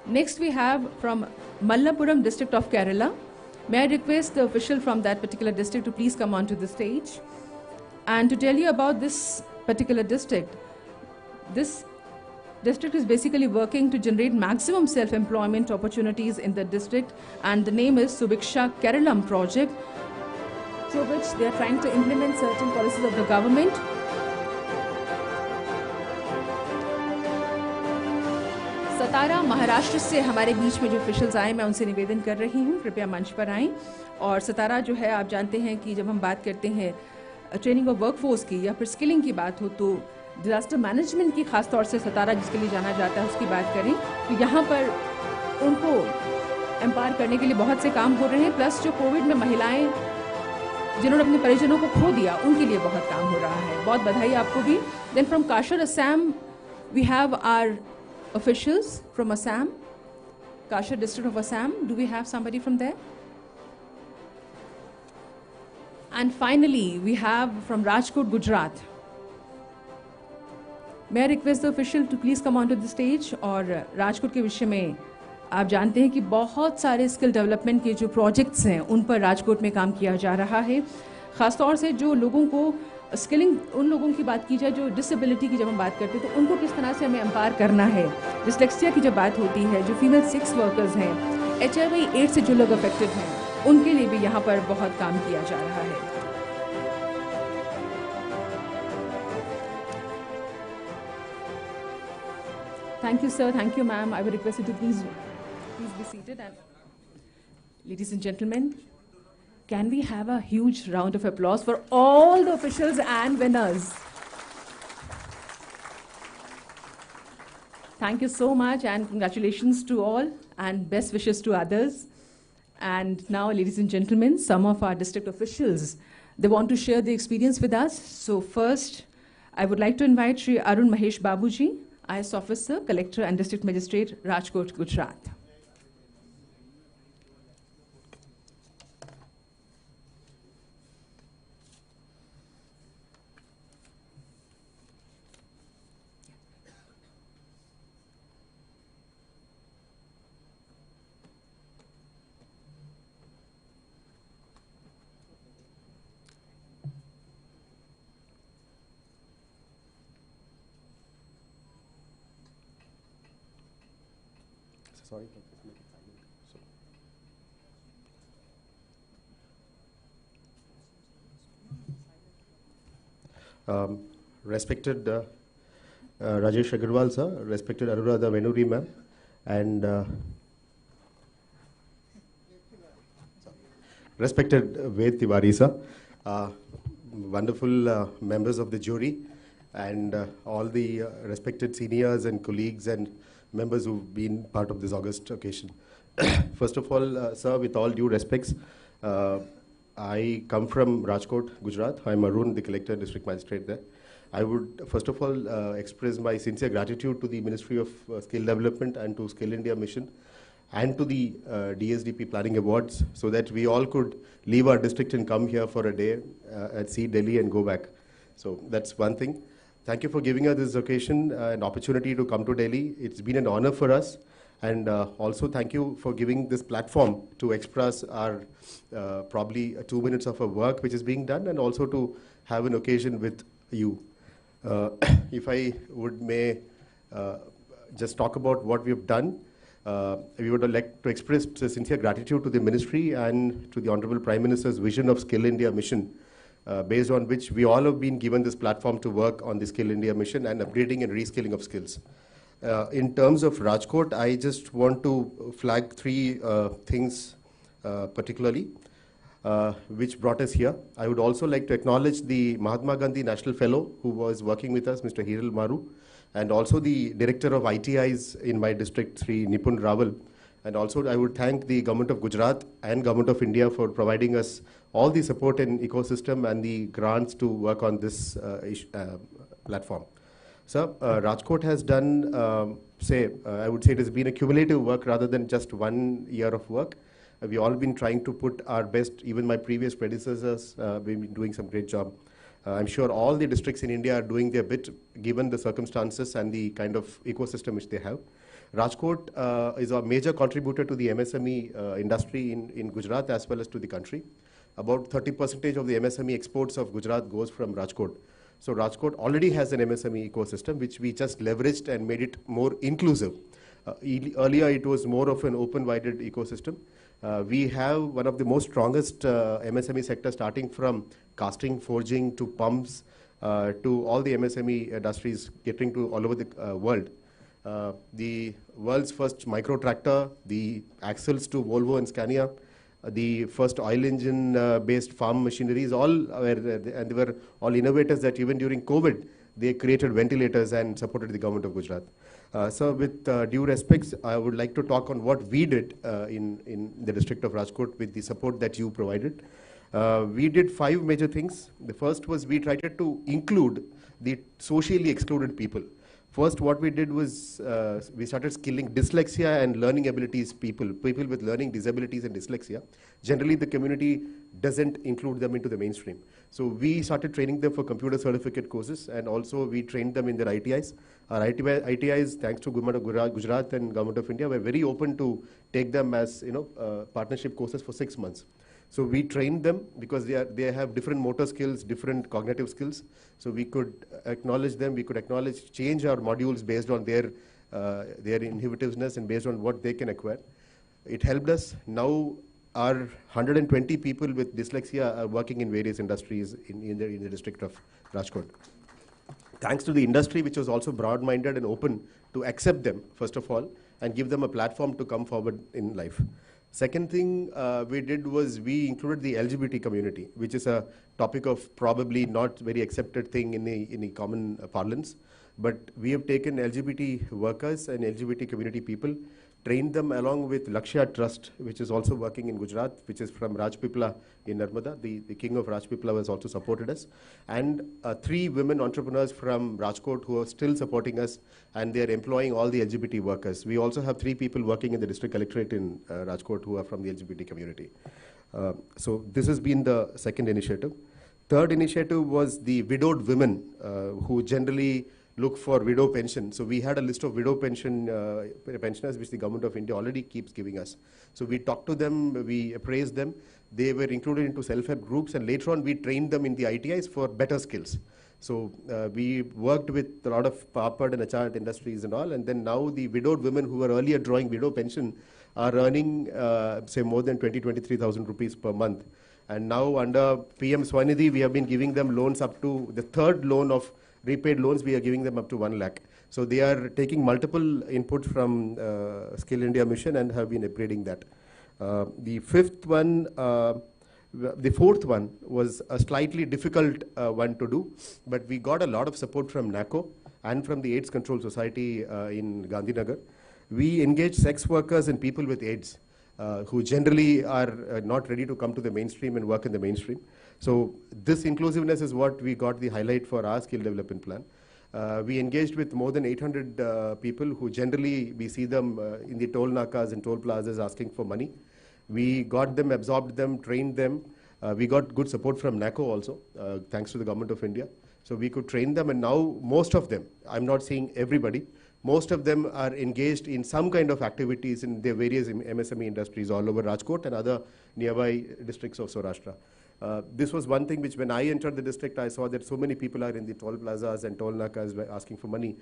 Next we have from Mallapuram district of Kerala. May I request the official from that particular district to please come onto the stage. And to tell you about this particular district, this district is basically working to generate maximum self-employment opportunities in the district, and the name is Subiksha Keralam project, through which they are trying to implement certain policies of the government. सतारा महाराष्ट्र से हमारे बीच में जो officials आए, मैं उनसे निवेदन कर रही हूँ कृपया मंच पर आएं। और सतारा जो है, आप जानते हैं कि जब हम बात करते हैं ट्रेनिंग ऑफ वर्कफोर्स की या फिर स्किलिंग की बात हो, तो डिजास्टर मैनेजमेंट की खास तौर से सतारा जिसके लिए जाना जाता है उसकी बात करें तो यहाँ पर उनको एम्पावर करने के लिए बहुत से काम हो रहे हैं। प्लस जो कोविड में महिलाएं जिन्होंने अपने परिजनों को खो दिया, उनके लिए बहुत काम हो रहा है। बहुत बधाई आपको भी। Then from Cachar Assam we have our officials from Assam, Kashar district of Assam. Do we have somebody from there? And finally, we have from Rajkot, Gujarat. May I request the official to please come onto the stage? और राजकोट के विषय में आप जानते हैं कि बहुत सारे स्किल डेवलपमेंट के जो प्रोजेक्ट्स हैं उन पर राजकोट में काम किया जा रहा है। ख़ासतौर से जो लोगों को स्किलिंग, उन लोगों की बात की जाए जो डिसेबिलिटी की जब हम बात करते हैं तो उनको किस तरह से हमें एम्पावर करना है। डिस्लेक्सिया की जब बात होती है, जो फीमेल सेक्स वर्कर्स हैं, HIV/AIDS से जो लोग अफेक्टेड हैं, उनके लिए भी यहाँ पर बहुत काम किया जा रहा है। Thank you, sir. Thank you, ma'am. I will request you to please be seated. And ladies and gentlemen, can we have a huge round of applause for all the officials and winners? Thank you so much, and congratulations to all, and best wishes to others. And now, ladies and gentlemen, some of our district officials, they want to share the experience with us. So first, I would like to invite Shri Arun Mahesh Babuji, IS Officer, Collector and District Magistrate, Rajkot, Gujarat. Sorry. Respected Rajesh Agarwal sir, respected Anuradha Venuri ma'am, and respected Ved Tiwari sir, wonderful members of the jury, and all the respected seniors and colleagues and members who've been part of this august occasion. First of all, sir, with all due respects, I come from Rajkot, Gujarat. I'm Arun, the Collector District Magistrate there. I would first of all express my sincere gratitude to the Ministry of Skill Development and to Skill India Mission and to the DSDP Planning Awards, so that we all could leave our district and come here for a day and see Delhi and go back. So that's one thing. Thank you for giving us this occasion, an opportunity to come to Delhi. It's been an honor for us. And also thank you for giving this platform to express our probably 2 minutes of our work which is being done, and also to have an occasion with you. If I may just talk about what we have done, we would like to express sincere gratitude to the Ministry and to the Honorable Prime Minister's vision of Skill India Mission, based on which we all have been given this platform to work on the Skill India Mission and upgrading and reskilling of skills. In terms of Rajkot, I just want to flag three things particularly, which brought us here. I would also like to acknowledge the Mahatma Gandhi National Fellow who was working with us, Mr. Hiral Maru, and also the Director of ITIs in my district, Sri Nipun Rawal. And also I would thank the Government of Gujarat and Government of India for providing us all the support and ecosystem and the grants to work on this platform. So Rajkot has done, I would say it has been a cumulative work rather than just 1 year of work. We've all been trying to put our best. Even my previous predecessors, we've been doing some great job. I'm sure all the districts in India are doing their bit given the circumstances and the kind of ecosystem which they have. Rajkot is a major contributor to the MSME industry in Gujarat as well as to the country. About 30% of the MSME exports of Gujarat goes from Rajkot. So Rajkot already has an MSME ecosystem which we just leveraged and made it more inclusive. Earlier it was more of an open-minded ecosystem. We have one of the most strongest MSME sectors, starting from casting, forging to pumps to all the MSME industries catering to all over the world. The world's first micro tractor, the axles to Volvo and Scania, the first oil engine based farm machineries, all were, and they were all innovators that even during COVID, they created ventilators and supported the government of Gujarat. So with due respects, I would like to talk on what we did in the district of Rajkot with the support that you provided. We did 5 major things. The first was we tried to include the socially excluded people. First, what we did was we started skilling dyslexia and learning abilities people with learning disabilities and dyslexia. Generally, the community doesn't include them into the mainstream. So we started training them for computer certificate courses, and also we trained them in their ITIs. Our ITIs, thanks to Government of Gujarat and Government of India, were very open to take them as partnership courses for 6 months. So we trained them because they have different motor skills, different cognitive skills. So we could acknowledge them. We could change our modules based on their inhibitiveness and based on what they can acquire. It helped us. Now our 120 people with dyslexia are working in various industries in the district of Rajkot. Thanks to the industry, which was also broad-minded and open to accept them, first of all, and give them a platform to come forward in life. Second thing we did was we included the LGBT community, which is a topic of probably not very accepted thing in the common parlance. But we have taken LGBT workers and LGBT community people, trained them along with Lakshya Trust, which is also working in Gujarat, which is from Rajpipla in Narmada. The king of Rajpipla has also supported us. And 3 women entrepreneurs from Rajkot who are still supporting us, and they're employing all the LGBT workers. We also have 3 people working in the district collectorate in Rajkot who are from the LGBT community. So this has been the second initiative. Third initiative was the widowed women who generally look for widow pension. So we had a list of widow pensioners which the Government of India already keeps giving us. So we talked to them, we appraised them. They were included into self-help groups, and later on we trained them in the ITIs for better skills. So we worked with a lot of Papad and Achart industries and all, and then now the widowed women who were earlier drawing widow pension are earning say more than 23,000 rupees per month. And now under PM Swanidhi, we have been giving them loans up to the third loan of repaid loans, we are giving them up to 1 lakh. So they are taking multiple inputs from Skill India Mission and have been upgrading that. The fourth one was a slightly difficult one to do, but we got a lot of support from NACO and from the AIDS Control Society in Gandhinagar. We engage sex workers and people with AIDS who generally are not ready to come to the mainstream and work in the mainstream. So this inclusiveness is what we got the highlight for our skill development plan. We engaged with more than 800 people who generally we see them in the toll nakas and toll plazas asking for money. We got them, absorbed them, trained them. We got good support from NACO also, thanks to the Government of India. So we could train them, and now most of them, I'm not saying everybody, most of them are engaged in some kind of activities in their various MSME industries all over Rajkot and other nearby districts of Saurashtra. This was one thing which when I entered the district, I saw that so many people are in the toll plazas and toll nakas asking for money.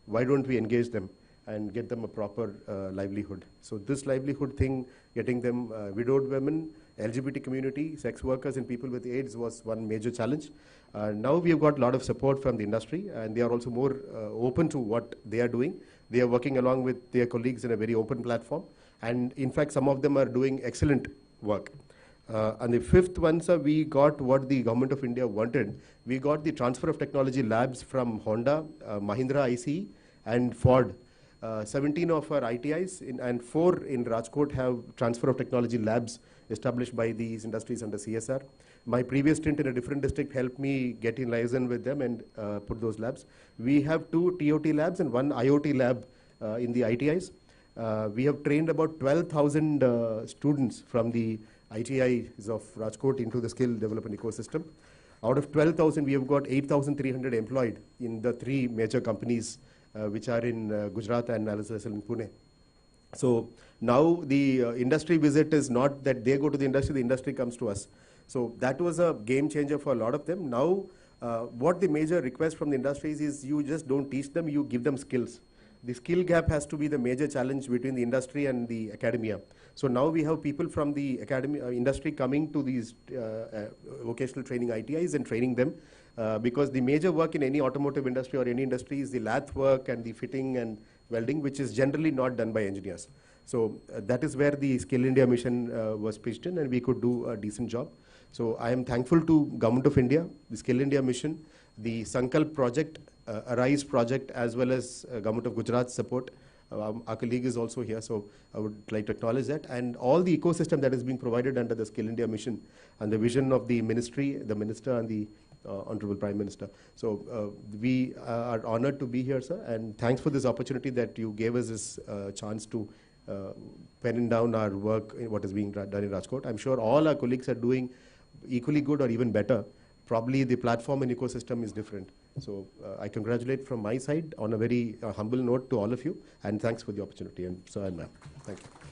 Why don't we engage them and get them a proper livelihood? So this livelihood thing, getting them widowed women, LGBT community, sex workers and people with AIDS was one major challenge. Now we have got a lot of support from the industry, and they are also more open to what they are doing. They are working along with their colleagues in a very open platform. And in fact, some of them are doing excellent work. And the fifth one, sir, we got what the Government of India wanted. We got the transfer of technology labs from Honda, Mahindra ICE, and Ford. 17 of our ITIs and 4 in Rajkot have transfer of technology labs established by these industries under CSR. My previous stint in a different district helped me get in liaison with them and put those labs. We have 2 TOT labs and 1 IoT lab in the ITIs. We have trained about 12,000 students from the ITIs of Rajkot into the skill development ecosystem. Out of 12,000, we have got 8,300 employed in the 3 major companies which are in Gujarat and as well as in Pune. So now the industry visit is not that they go to the industry comes to us. So that was a game changer for a lot of them. Now, what the major request from the industries is you just don't teach them, you give them skills. The skill gap has to be the major challenge between the industry and the academia. So now we have people from the industry coming to these vocational training ITIs and training them, because the major work in any automotive industry or any industry is the lathe work and the fitting and welding, which is generally not done by engineers. So that is where the Skill India mission was pitched in, and we could do a decent job. So I am thankful to Government of India, the Skill India mission, the Sankalp project, Arise project, as well as Government of Gujarat's support. Our colleague is also here, so I would like to acknowledge that. And all the ecosystem that is being provided under the Skill India mission and the vision of the ministry, the minister and the Honorable Prime Minister. So we are honored to be here, sir, and thanks for this opportunity that you gave us this chance to pen down our work in what is being done in Rajkot. I'm sure all our colleagues are doing equally good or even better. Probably the platform and ecosystem is different. So I congratulate from my side on a very humble note to all of you, and thanks for the opportunity. And so, ma'am, thank you.